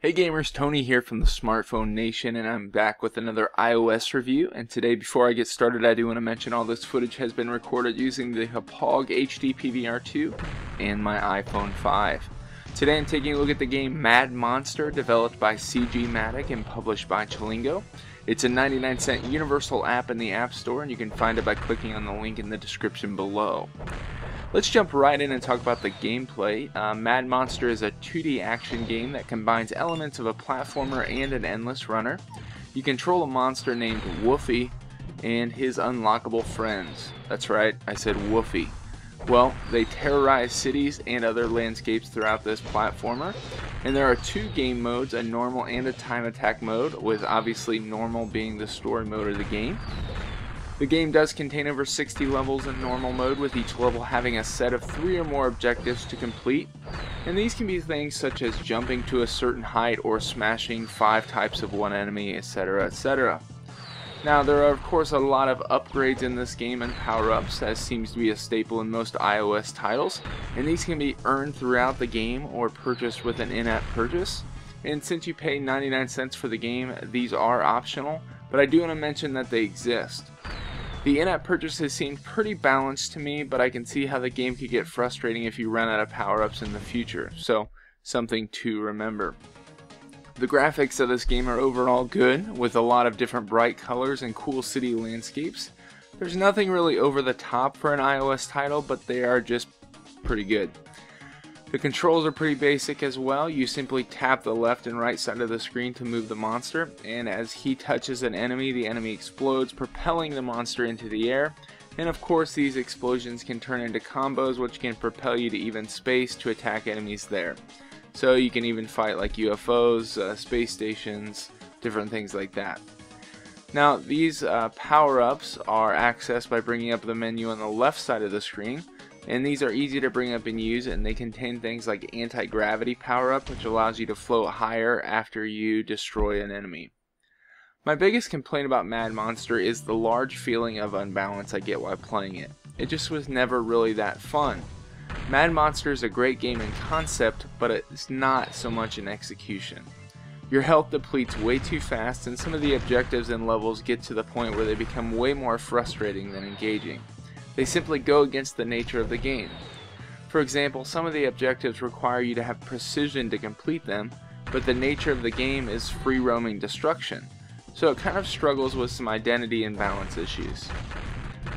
Hey gamers, Tony here from the Smartphone Nation, and I'm back with another iOS review. And today, before I get started, I do want to mention all this footage has been recorded using the Hauppauge HD PVR2 and my iPhone 5. Today I'm taking a look at the game MadMonster, developed by CGmatic and published by Chillingo. It's a 99-cent universal app in the App Store, and you can find it by clicking on the link in the description below. Let's jump right in and talk about the gameplay. MadMonster is a 2D action game that combines elements of a platformer and an endless runner. You control a monster named Woofy and his unlockable friends. That's right, I said Woofy. Well, they terrorize cities and other landscapes throughout this platformer. And there are two game modes, a normal and a time attack mode, with obviously normal being the story mode of the game. The game does contain over 60 levels in normal mode, with each level having a set of 3 or more objectives to complete. And these can be things such as jumping to a certain height or smashing 5 types of one enemy, etc, etc. Now, there are of course a lot of upgrades in this game and power-ups, as seems to be a staple in most iOS titles, and these can be earned throughout the game or purchased with an in-app purchase. And since you pay 99 cents for the game, these are optional, but I do want to mention that they exist. The in-app purchases seem pretty balanced to me, but I can see how the game could get frustrating if you run out of power-ups in the future, so something to remember. The graphics of this game are overall good, with a lot of different bright colors and cool city landscapes. There's nothing really over the top for an iOS title, but they are just pretty good. The controls are pretty basic as well. You simply tap the left and right side of the screen to move the monster, and as he touches an enemy, the enemy explodes, propelling the monster into the air. And of course, these explosions can turn into combos, which can propel you to even space to attack enemies there. So you can even fight like UFOs, space stations, different things like that. Now, these power-ups are accessed by bringing up the menu on the left side of the screen. And these are easy to bring up and use, and they contain things like anti-gravity power-up, which allows you to float higher after you destroy an enemy. My biggest complaint about MadMonster is the large feeling of unbalance I get while playing it. It just was never really that fun. MadMonster is a great game in concept, but it's not so much in execution. Your health depletes way too fast, and some of the objectives and levels get to the point where they become way more frustrating than engaging. They simply go against the nature of the game. For example, some of the objectives require you to have precision to complete them, but the nature of the game is free-roaming destruction, so it kind of struggles with some identity and balance issues.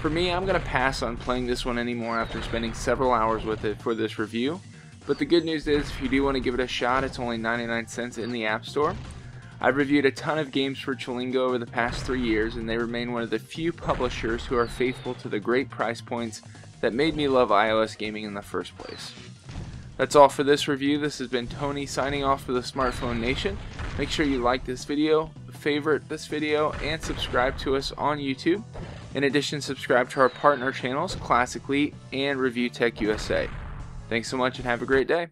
For me, I'm going to pass on playing this one anymore after spending several hours with it for this review, but the good news is if you do want to give it a shot, it's only 99 cents in the App Store. I've reviewed a ton of games for Chillingo over the past 3 years, and they remain one of the few publishers who are faithful to the great price points that made me love iOS gaming in the first place. That's all for this review. This has been Tony signing off for the Smartphone Nation. Make sure you like this video, favorite this video, and subscribe to us on YouTube. In addition, subscribe to our partner channels, Classically and Review Tech USA. Thanks so much and have a great day.